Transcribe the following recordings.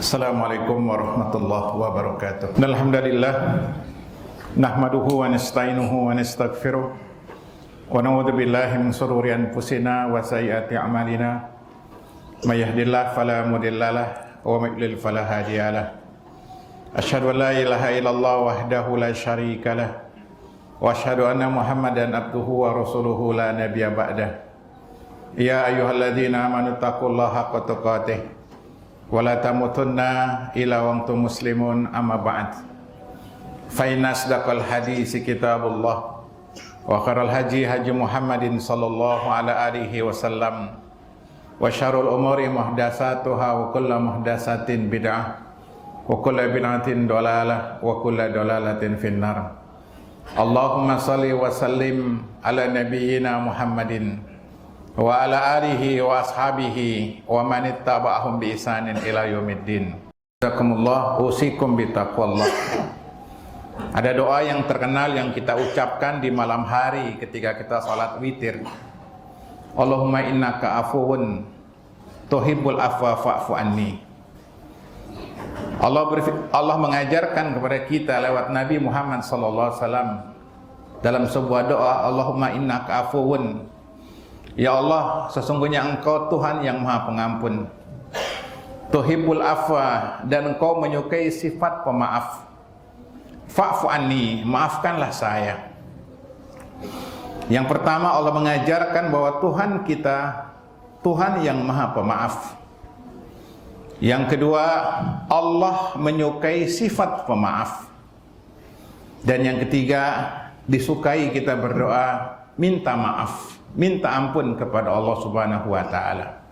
Assalamualaikum warahmatullahi wabarakatuh. Alhamdulillah nahmaduhu wa nasta'inuhu wa nastaghfiruh wa na'udzu billahi min shururi anfusina wa sayyiati a'malina may yahdihillahu fala mudhillalah wa may yudlil fala hadiyalah. Asyhadu an la ilaha illallah wahdahu la syarikalah wa asyhadu anna Muhammadan abduhu wa rasuluhu la nabiyya ba'dah. Ya ayyuhalladzina amanu taqullaha haqqa tuqatih wa la tamutunna illa wa antum muslimun, amma ba'd. Fa inna asdaqal hadisi kitabullah wa khairal haji Muhammadin sallallahu ala alihi wasallam wa syarrul umuri muhdatsatuha wa kullu muhdatsatin bid'ah wa kullu bid'atin dhalalah wa kullu dhalalatin finnar. Allahumma shalli wa sallim ala nabiyyina Muhammadin wa ala alihi wa ashabihi wa man ittaba'ahum bi ihsanin ila yaumiddin. Jazakumullah, usikum bi taqwallah. Ada doa yang terkenal yang kita ucapkan di malam hari ketika kita salat witir. Allahumma innaka afuwun tuhibbul afwa fa'fu anni. Allah mengajarkan kepada kita lewat Nabi Muhammad sallallahu alaihi wasallam dalam sebuah doa, Allahumma innaka afuwun. Ya Allah, sesungguhnya Engkau Tuhan yang Maha Pengampun. Tuhibbul afwa, dan Engkau menyukai sifat pemaaf. Fa'fu anni, maafkanlah saya. Yang pertama, Allah mengajarkan bahwa Tuhan kita Tuhan yang Maha Pemaaf. Yang kedua, Allah menyukai sifat pemaaf. Dan yang ketiga, disukai kita berdoa minta maaf, minta ampun kepada Allah Subhanahu wa taala.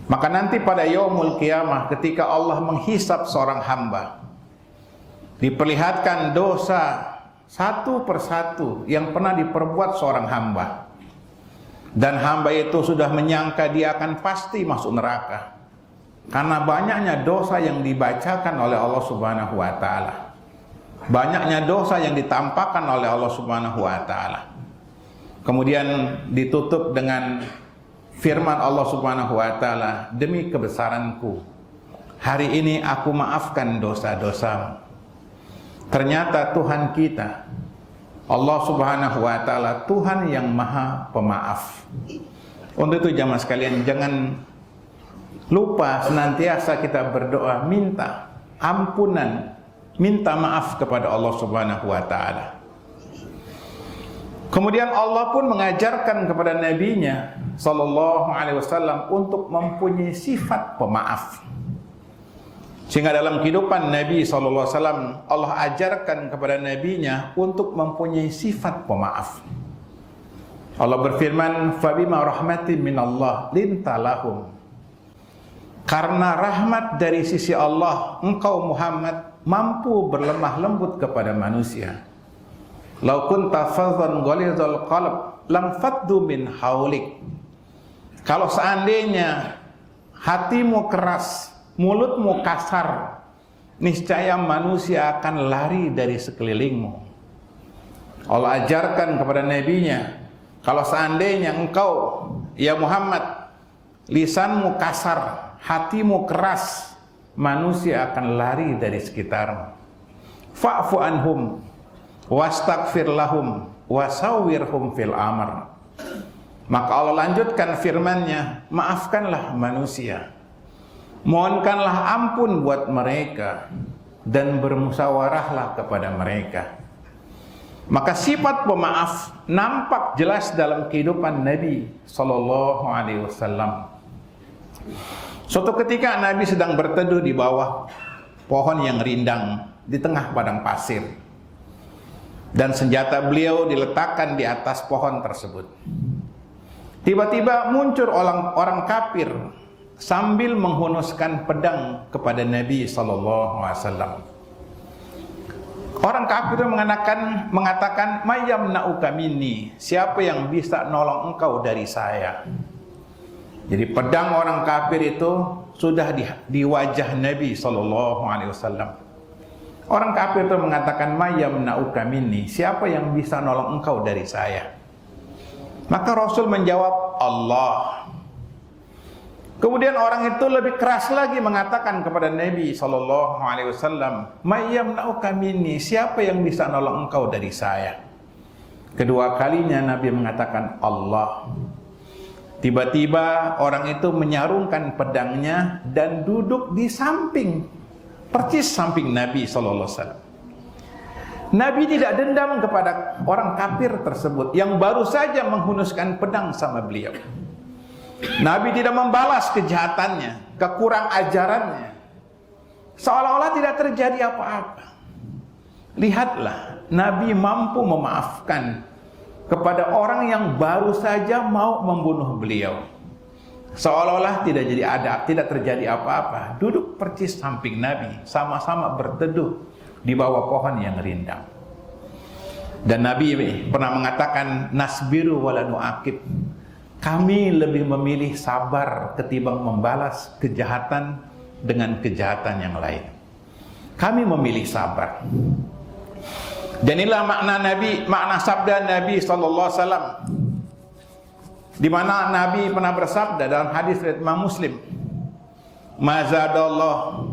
Maka nanti pada yaumul qiyamah ketika Allah menghisab seorang hamba, diperlihatkan dosa satu persatu yang pernah diperbuat seorang hamba, dan hamba itu sudah menyangka dia akan pasti masuk neraka karena banyaknya dosa yang dibacakan oleh Allah Subhanahu wa taala, banyaknya dosa yang ditampakkan oleh Allah Subhanahu wa taala. Kemudian ditutup dengan firman Allah Subhanahu wa taala, demi kebesaranku, hari ini aku maafkan dosa-dosamu. Ternyata Tuhan kita, Allah Subhanahu wa taala, Tuhan yang Maha Pemaaf. Untuk itu jamaah sekalian, jangan lupa senantiasa kita berdoa minta ampunan, minta maaf kepada Allah Subhanahu wa taala. Kemudian Allah pun mengajarkan kepada nabinya sallallahu alaihi wasallam untuk mempunyai sifat pemaaf. Sehingga dalam kehidupan Nabi sallallahu alaihi wasallam Allah ajarkan kepada nabinya untuk mempunyai sifat pemaaf. Allah berfirman, "Fabima rahmatin minallah linta lahum." Karena rahmat dari sisi Allah, engkau Muhammad mampu berlemah lembut kepada manusia. Lau kunta fadhan ghalidhal qalb lam faddu min haulik. Kalau seandainya hatimu keras, mulutmu kasar, niscaya manusia akan lari dari sekelilingmu. Allah ajarkan kepada nabinya, kalau seandainya engkau ya Muhammad lisanmu kasar, hatimu keras, manusia akan lari dari sekitarmu. Fa'fu anhum wastaghfir lahum wasawwirhum fil amr. Maka Allah lanjutkan firman-Nya, maafkanlah manusia, mohonkanlah ampun buat mereka, dan bermusyawarahlah kepada mereka. Maka sifat pemaaf nampak jelas dalam kehidupan Nabi sallallahu alaihi wasallam. Suatu ketika Nabi sedang berteduh di bawah pohon yang rindang di tengah padang pasir, dan senjata beliau diletakkan di atas pohon tersebut. Tiba-tiba muncul orang kafir sambil menghunuskan pedang kepada Nabi sallallahu alaihi wasallam. Orang kafir mengatakan, "Mayyamna'uka minni?" Siapa yang bisa nolong engkau dari saya? Jadi pedang orang kafir itu sudah di wajah Nabi sallallahu alaihi wasallam. Orang kafir itu mengatakan, "Mayyamna'uka minni?" Siapa yang bisa nolong engkau dari saya? Maka Rasul menjawab, Allah. Kemudian orang itu lebih keras lagi mengatakan kepada Nabi SAW, "Mayyamna'uka minni, siapa yang bisa nolong engkau dari saya?" Kedua kalinya Nabi mengatakan Allah. Tiba-tiba orang itu menyarungkan pedangnya dan duduk di samping, persis samping Nabi SAW. Nabi tidak dendam kepada orang kafir tersebut yang baru saja menghunuskan pedang sama beliau. Nabi tidak membalas kejahatannya, kekurang ajarannya, seolah-olah tidak terjadi apa-apa. Lihatlah, Nabi mampu memaafkan kepada orang yang baru saja mau membunuh beliau, seolah-olah tidak terjadi apa-apa. Duduk persis samping Nabi, sama-sama berteduh di bawah pohon yang rindang. Dan Nabi pernah mengatakan, "Nasbiru wala nu'aqib." Kami lebih memilih sabar ketimbang membalas kejahatan dengan kejahatan yang lain. Kami memilih sabar. Dan inilah makna sabda Nabi SAW, di mana Nabi pernah bersabda dalam hadis riwayat Imam Muslim, "Mazadallah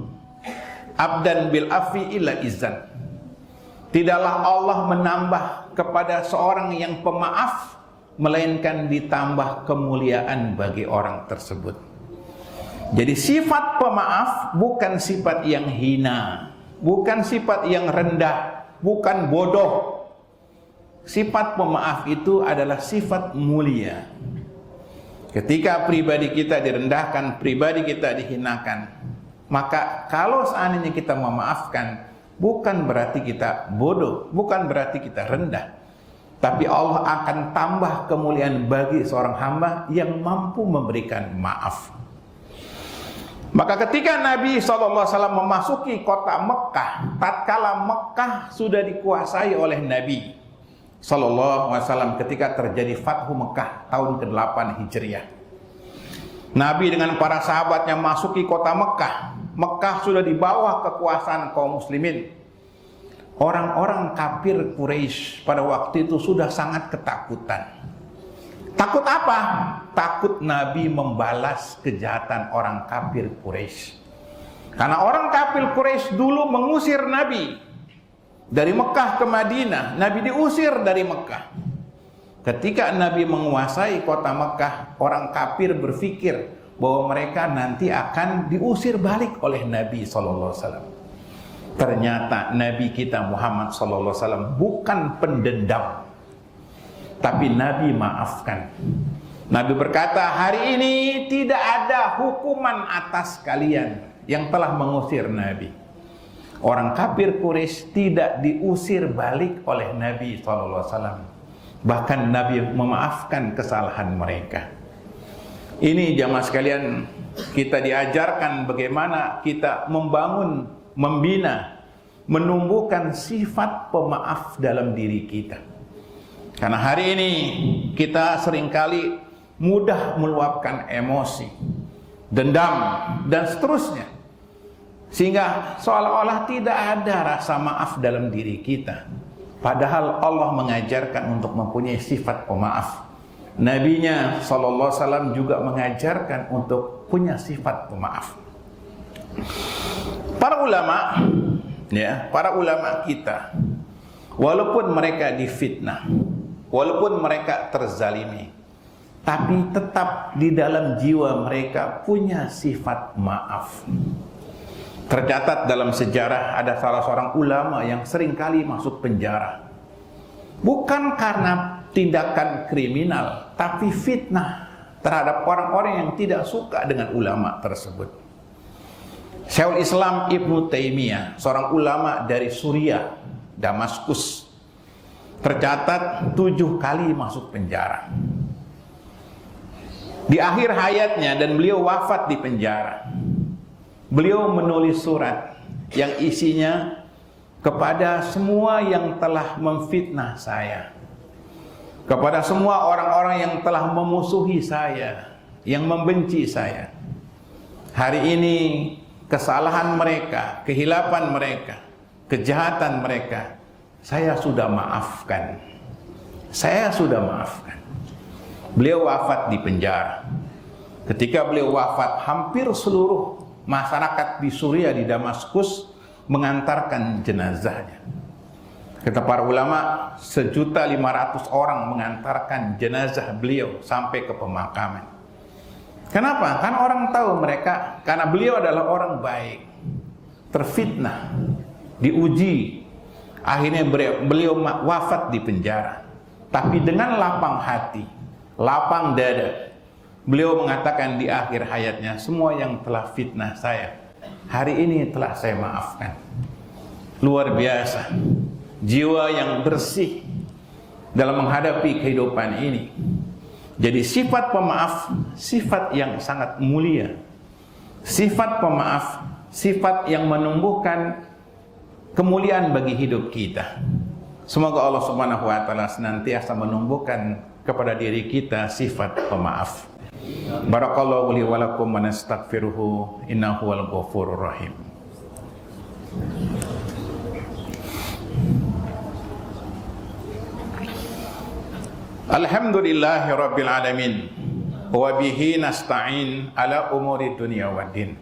abdan bil afi illa izzan." Tidaklah Allah menambah kepada seorang yang pemaaf melainkan ditambah kemuliaan bagi orang tersebut. Jadi sifat pemaaf bukan sifat yang hina, bukan sifat yang rendah, bukan bodoh. Sifat pemaaf itu adalah sifat mulia. Ketika pribadi kita direndahkan, pribadi kita dihinakan, maka kalau seandainya kita memaafkan, bukan berarti kita bodoh, bukan berarti kita rendah. Tapi Allah akan tambah kemuliaan bagi seorang hamba yang mampu memberikan maaf. Maka ketika Nabi SAW memasuki kota Mekah, tatkala Mekah sudah dikuasai oleh Nabi SAW ketika terjadi Fathu Mekah tahun ke-8 Hijriah. Nabi dengan para sahabatnya masuki kota Mekah. Mekah sudah di bawah kekuasaan kaum muslimin. Orang-orang kafir Quraisy pada waktu itu sudah sangat ketakutan. Takut apa? Takut Nabi membalas kejahatan orang kafir Quraisy. Karena orang kafir Quraisy dulu mengusir Nabi dari Mekah ke Madinah. Nabi diusir dari Mekah. Ketika Nabi menguasai kota Mekah, orang kafir berpikir bahwa mereka nanti akan diusir balik oleh Nabi SAW. Ternyata Nabi kita Muhammad SAW bukan pendendam, tapi Nabi maafkan. Nabi berkata, "Hari ini tidak ada hukuman atas kalian yang telah mengusir Nabi." Orang kafir Quraisy tidak diusir balik oleh Nabi SAW. Bahkan Nabi memaafkan kesalahan mereka. Ini jamaah sekalian, kita diajarkan bagaimana kita membangun, membina, menumbuhkan sifat pemaaf dalam diri kita. Karena hari ini kita seringkali mudah meluapkan emosi, dendam, dan seterusnya. Sehingga seolah-olah tidak ada rasa maaf dalam diri kita. Padahal Allah mengajarkan untuk mempunyai sifat pemaaf. Nabinya SAW juga mengajarkan untuk punya sifat pemaaf. Para ulama, para ulama kita, walaupun mereka difitnah, walaupun mereka terzalimi, tapi tetap di dalam jiwa mereka punya sifat maaf. Tercatat dalam sejarah ada salah seorang ulama yang seringkali masuk penjara. Bukan karena tindakan kriminal, tapi fitnah terhadap orang-orang yang tidak suka dengan ulama tersebut. Syekhul Islam Ibnu Taimiyah, seorang ulama dari Suriah, Damaskus, tercatat 7 kali masuk penjara. Di akhir hayatnya dan beliau wafat di penjara, beliau menulis surat yang isinya, "Kepada semua yang telah memfitnah saya, kepada semua orang-orang yang telah memusuhi saya, yang membenci saya, hari ini kesalahan mereka, kehilapan mereka, kejahatan mereka, saya sudah maafkan. Saya sudah maafkan." Beliau wafat di penjara. Ketika beliau wafat, hampir seluruh masyarakat di Suriah, di Damaskus, mengantarkan jenazahnya. Kata para ulama, 1.500.000 orang mengantarkan jenazah beliau sampai ke pemakaman. Kenapa? Karena orang tahu mereka, karena beliau adalah orang baik, terfitnah, diuji, akhirnya beliau wafat di penjara. Tapi dengan lapang hati, lapang dada, beliau mengatakan di akhir hayatnya, semua yang telah fitnah saya, hari ini telah saya maafkan. Luar biasa, jiwa yang bersih dalam menghadapi kehidupan ini. Jadi sifat pemaaf, sifat yang sangat mulia. Sifat pemaaf, sifat yang menumbuhkan kemuliaan bagi hidup kita. Semoga Allah Subhanahu wa taala senantiasa menumbuhkan kepada diri kita sifat pemaaf. Barakallahu li wa lakum wa nastaghfiruhu innahu wal ghafurur rahim. Alhamdulillahi rabbil alamin wa bihi nasta'in ala umuri dunya waddin.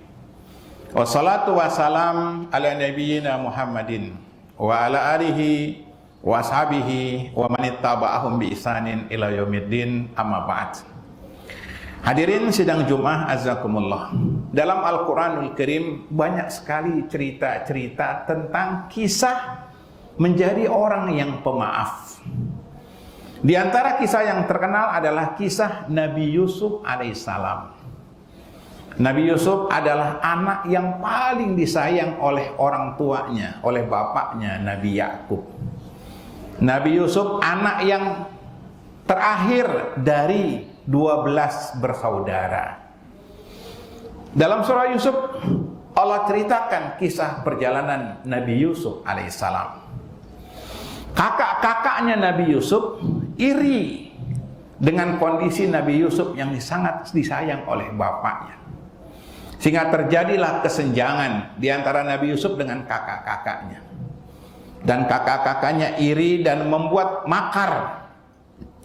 Wassalatu wassalam ala nabiyyina Muhammadin wa ala alihi wa ashabihi wa man ittaba'ahum bi ihsanin ila yaumiddin, amma ba'd. Hadirin sidang Jumat azakumullah. Dalam Al-Qur'anul Karim banyak sekali cerita-cerita tentang kisah menjadi orang yang pemaaf. Di antara kisah yang terkenal adalah kisah Nabi Yusuf alaihissalam. Nabi Yusuf adalah anak yang paling disayang oleh orang tuanya, oleh bapaknya Nabi Yakub. Nabi Yusuf anak yang terakhir dari 12 bersaudara. Dalam surah Yusuf, Allah ceritakan kisah perjalanan Nabi Yusuf alaihissalam. Kakak-kakaknya Nabi Yusuf iri dengan kondisi Nabi Yusuf yang sangat disayang oleh bapaknya. Sehingga terjadilah kesenjangan di antara Nabi Yusuf dengan kakak-kakaknya. Dan kakak-kakaknya iri dan membuat makar,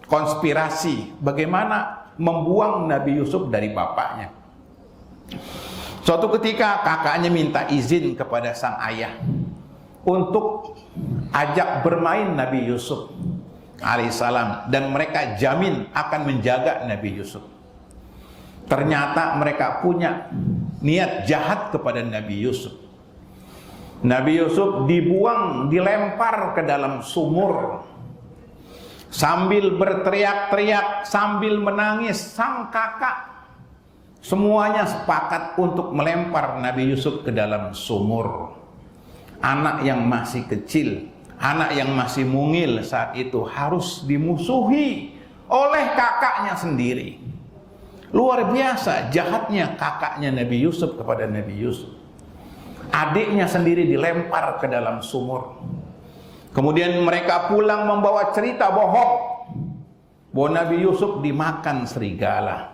konspirasi bagaimana membuang Nabi Yusuf dari bapaknya. Suatu ketika kakaknya minta izin kepada sang ayah untuk ajak bermain Nabi Yusuf alaihissalam, dan mereka jamin akan menjaga Nabi Yusuf. Ternyata mereka punya niat jahat kepada Nabi Yusuf. Nabi Yusuf dibuang, dilempar ke dalam sumur. Sambil berteriak-teriak, sambil menangis, sang kakak semuanya sepakat untuk melempar Nabi Yusuf ke dalam sumur. Anak yang masih kecil, anak yang masih mungil saat itu harus dimusuhi oleh kakaknya sendiri. Luar biasa jahatnya kakaknya Nabi Yusuf kepada Nabi Yusuf. Adiknya sendiri dilempar ke dalam sumur. Kemudian mereka pulang membawa cerita bohong bahwa Nabi Yusuf dimakan serigala.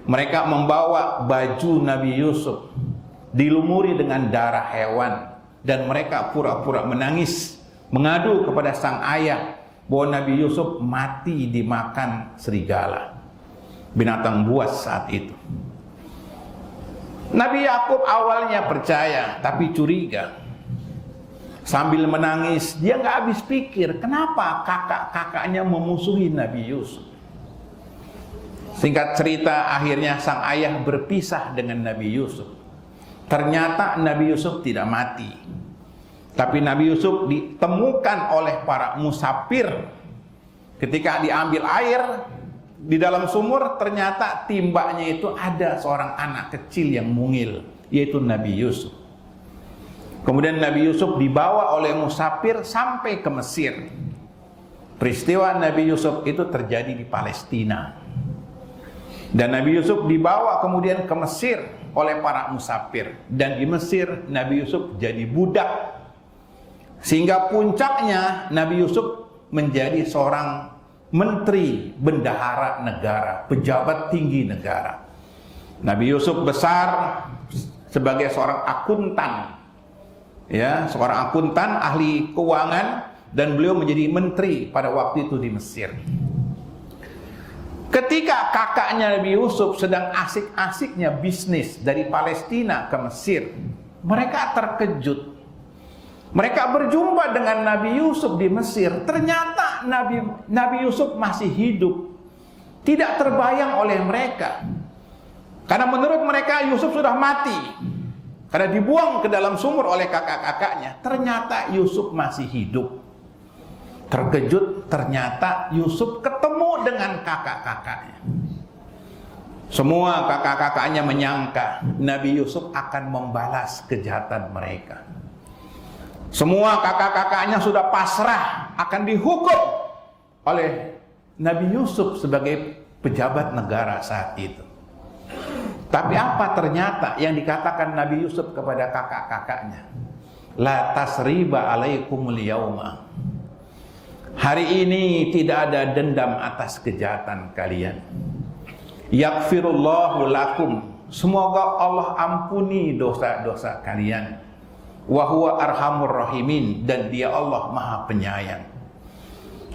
Mereka membawa baju Nabi Yusuf dilumuri dengan darah hewan, dan mereka pura-pura menangis, mengadu kepada sang ayah bahwa Nabi Yusuf mati dimakan serigala, binatang buas saat itu. Nabi Yakub awalnya percaya, tapi curiga. Sambil menangis, dia nggak habis pikir, kenapa kakak-kakaknya memusuhi Nabi Yusuf. Singkat cerita, akhirnya sang ayah berpisah dengan Nabi Yusuf. Ternyata Nabi Yusuf tidak mati, tapi Nabi Yusuf ditemukan oleh para musafir. Ketika diambil air di dalam sumur, ternyata timbanya itu ada seorang anak kecil yang mungil, yaitu Nabi Yusuf. Kemudian Nabi Yusuf dibawa oleh musafir sampai ke Mesir. Peristiwa Nabi Yusuf itu terjadi di Palestina. Dan Nabi Yusuf dibawa kemudian ke Mesir oleh para musafir. Dan di Mesir Nabi Yusuf jadi budak. Sehingga puncaknya Nabi Yusuf menjadi seorang menteri bendahara negara, pejabat tinggi negara. Nabi Yusuf besar sebagai seorang akuntan. Ya, seorang akuntan, ahli keuangan, dan beliau menjadi menteri pada waktu itu di Mesir. Ketika kakaknya Nabi Yusuf sedang asik-asiknya bisnis dari Palestina ke Mesir, mereka terkejut. Mereka berjumpa dengan Nabi Yusuf di Mesir. Ternyata Nabi Yusuf masih hidup. Tidak terbayang oleh mereka. Karena menurut mereka Yusuf sudah mati. Karena dibuang ke dalam sumur oleh kakak-kakaknya. Ternyata Yusuf masih hidup. Terkejut, ternyata Yusuf ketemu dengan kakak-kakaknya. Semua kakak-kakaknya menyangka Nabi Yusuf akan membalas kejahatan mereka. Semua kakak-kakaknya sudah pasrah akan dihukum oleh Nabi Yusuf sebagai pejabat negara saat itu. Tapi apa ternyata yang dikatakan Nabi Yusuf kepada kakak-kakaknya? La tasriba alaikumul yauma. Hari ini tidak ada dendam atas kejahatan kalian. Yaghfirullahu lakum. Semoga Allah ampuni dosa-dosa kalian. Wa huwa arhamur rahimin, dan Dia Allah Maha Penyayang.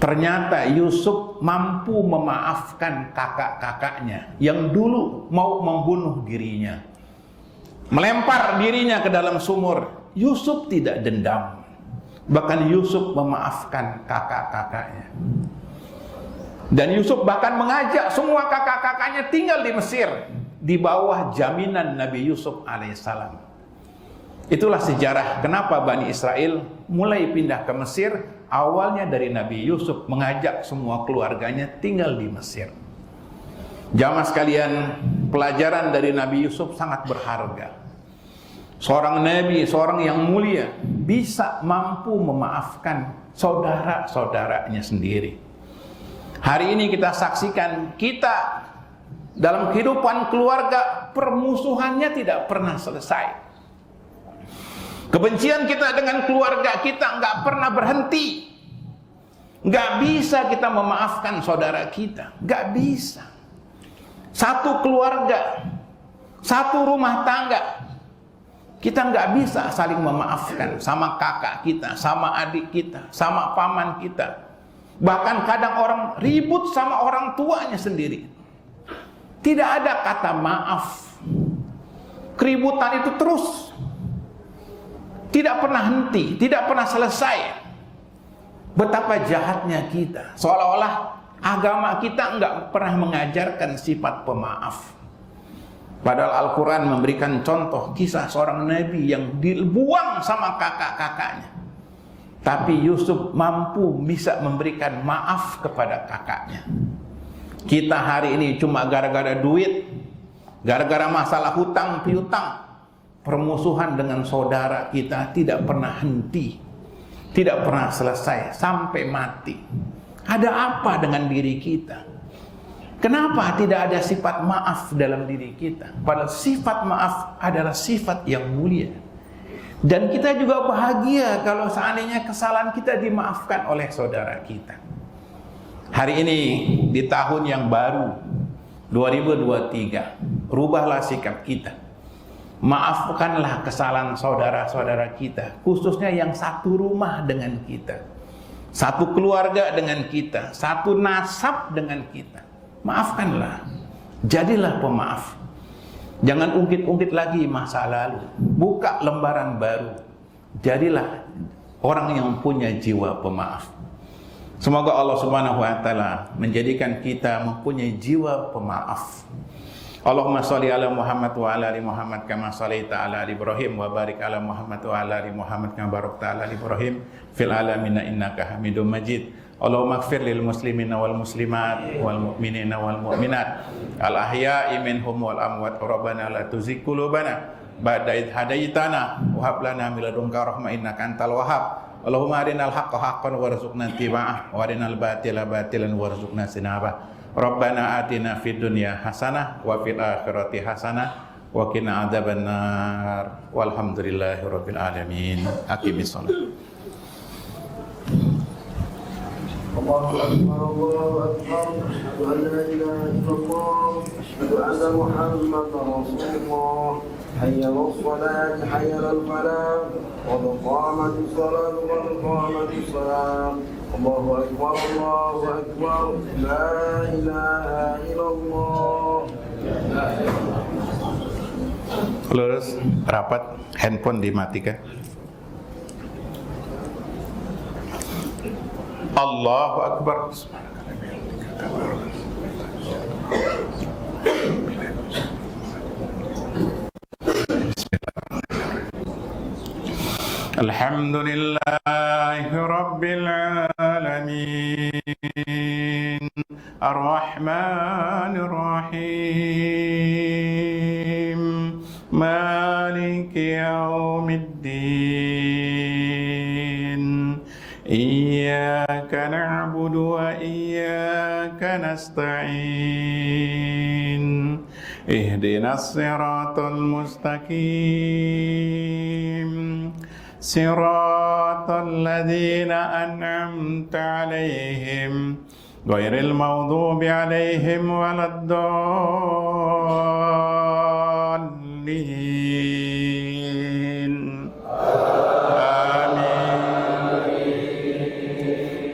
Ternyata Yusuf mampu memaafkan kakak-kakaknya yang dulu mau membunuh dirinya, melempar dirinya ke dalam sumur. Yusuf tidak dendam, bahkan Yusuf memaafkan kakak-kakaknya. Dan Yusuf bahkan mengajak semua kakak-kakaknya tinggal di Mesir di bawah jaminan Nabi Yusuf alaihissalam. Itulah sejarah kenapa Bani Israel mulai pindah ke Mesir. Awalnya dari Nabi Yusuf mengajak semua keluarganya tinggal di Mesir. Jamaah sekalian, pelajaran dari Nabi Yusuf sangat berharga. Seorang Nabi, seorang yang mulia, bisa mampu memaafkan saudara-saudaranya sendiri. Hari ini kita saksikan, kita dalam kehidupan keluarga, permusuhannya tidak pernah selesai. Kebencian kita dengan keluarga kita nggak pernah berhenti. Nggak bisa kita memaafkan saudara kita. Nggak bisa. Satu keluarga, satu rumah tangga, kita nggak bisa saling memaafkan sama kakak kita, sama adik kita, sama paman kita. Bahkan kadang orang ribut sama orang tuanya sendiri. Tidak ada kata maaf. Keributan itu terus. Tidak pernah henti, tidak pernah selesai. Betapa jahatnya kita. Seolah-olah agama kita enggak pernah mengajarkan sifat pemaaf. Padahal Al-Quran memberikan contoh kisah seorang Nabi yang dibuang sama kakak-kakaknya. Tapi Yusuf mampu bisa memberikan maaf kepada kakaknya. Kita hari ini cuma gara-gara duit, gara-gara masalah hutang piutang, permusuhan dengan saudara kita tidak pernah henti, tidak pernah selesai sampai mati. Ada apa dengan diri kita? Kenapa tidak ada sifat maaf dalam diri kita? Padahal sifat maaf adalah sifat yang mulia. Dan kita juga bahagia kalau seandainya kesalahan kita dimaafkan oleh saudara kita. Hari ini di tahun yang baru 2023, rubahlah sikap kita. Maafkanlah kesalahan saudara-saudara kita, khususnya yang satu rumah dengan kita, satu keluarga dengan kita, satu nasab dengan kita. Maafkanlah, jadilah pemaaf. Jangan ungkit-ungkit lagi masa lalu, buka lembaran baru. Jadilah orang yang punya jiwa pemaaf. Semoga Allah Subhanahu wa taala menjadikan kita mempunyai jiwa pemaaf. Allahumma sholli ala Muhammad wa ala ali Muhammad kama shallaita ala ali Ibrahim wa barik ala Muhammad wa ala ali Muhammad kama barakta ala ali Ibrahim fil alamin innaka Hamidum Majid. Allahumma ighfir lil muslimina wal muslimat wal mu'minina wal mu'minat al ahya'i minhum wal amwat. Rabbana la tuzigh qulubana ba'da idh hadaitana wa hab lana min ladunka rahmah innaka antal wahhab. Allahumma arinal haqqa haqqan warzuqna ittiba'ah wa arinal batila batilan warzuqna sinabah. Rabbana atina fid dunya hasanah wa fil akhirati hasanah wa qina adzabannar. Walhamdulillahirabbil alamin. Aqimis shalah. Allahu akbar, Allahu akbar. La ilaha illallah. أشهد أن محمدا رسول الله حي على الصلاة حي على الفلاح قد قامت الصلاة قد قامت الصلاة الله أكبر الله أكبر لا إله إلا الله. Lurus, rapat, handphone dimatikan. Allahu Akbar. Alhamdulillahi Rabbil Alamin Ar-Rahmanir Rahim Maliki Yawmiddin Iyyaka na'budu wa iyyaka nasta'in Ihdinas siratal mustaqim Siratal ladzina an'amta 'alaihim ghairil maghdubi 'alaihim waladdallin. Amin.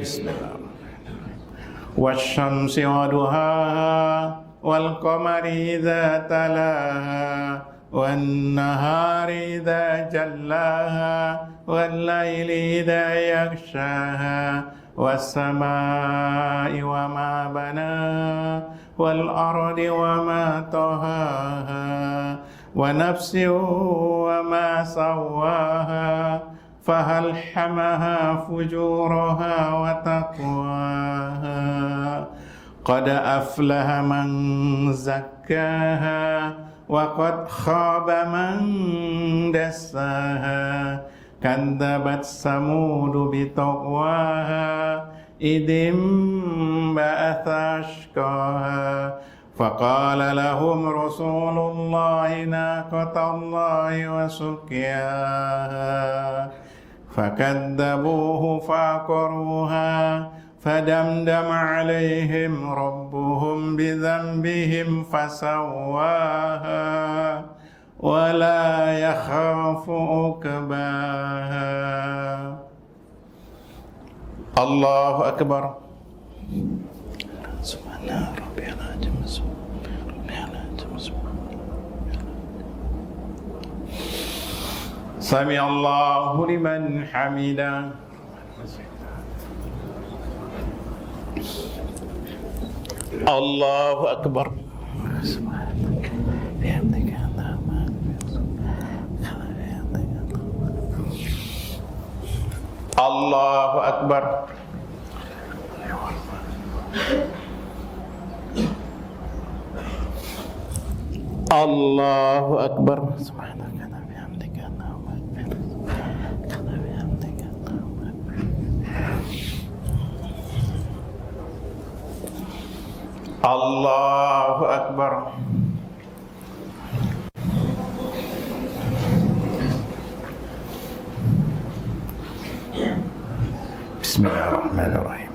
Bismillahirrahmanirrahim. Wasyamsi wa duhaha wal qamari idza talaha والنهار إذا جلاها والليل إذا يغشاها والسماء وما بناها والأرض وما طهاها ونفس وما سواها فألهمها فجورها وتقواها قد أفلح من زكاها وقد خاب من دساها كذبت ثمود بطغواها إذ انبعث أشقاها فقال لهم رسول الله ناقة الله وسقياها فكذبوه فعقروها فدمدم عليهم ربهم بذنبهم فسواها ولا يخاف عقباها. الله أكبر. سبحان ربي العظيم. سمع الله لمن حمده. Allahu Akbar. Allahu Akbar. Allahu Akbar. Allahu Akbar. Bismillahirrahmanirrahim.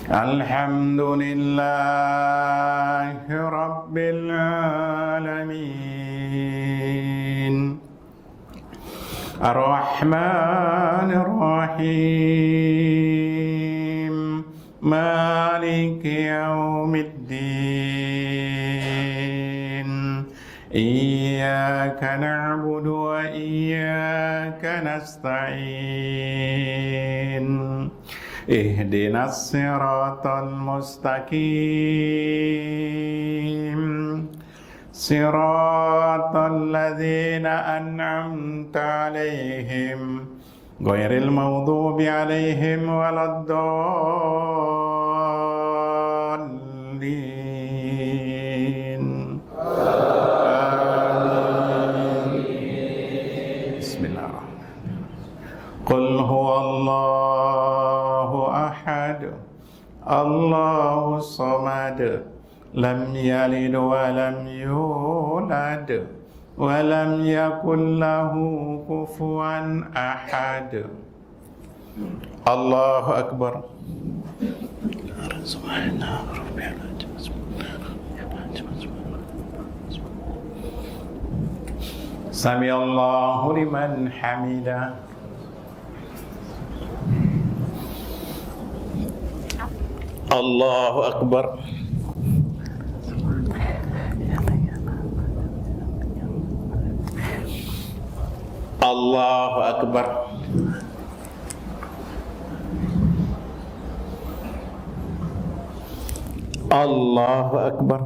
Alhamdulillahi Rabbil Alamin Ar-Rahmanir Rahim Maliki Yawmiddin Iyyaka na'budu wa iyyaka nasta'in Ihdinas siratal mustaqim Siratal ladzina an'amta 'alaihim ghairil maghdubi 'alaihim waladdallin. Bismillahirrahmanirrahim. Qul huwallahu ahad Allahu samad lam yalid wa lam yulad wa lam yakul lahu kufuwan ahad. Allahu Akbar. Subhanallah. Samiallahu liman hamidah. Allahu akbar. Allahu akbar. Allahu akbar.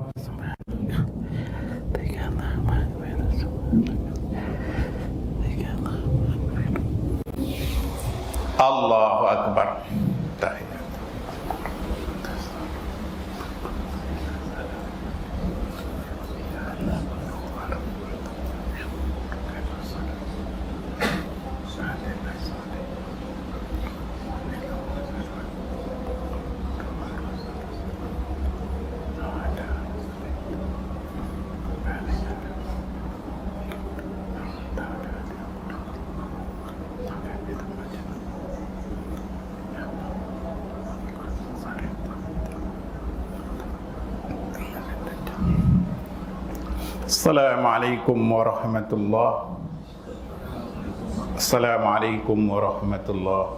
Allahu akbar. Tahiyat. Assalamualaikum warahmatullahi wabarakatuh. Assalamualaikum warahmatullahi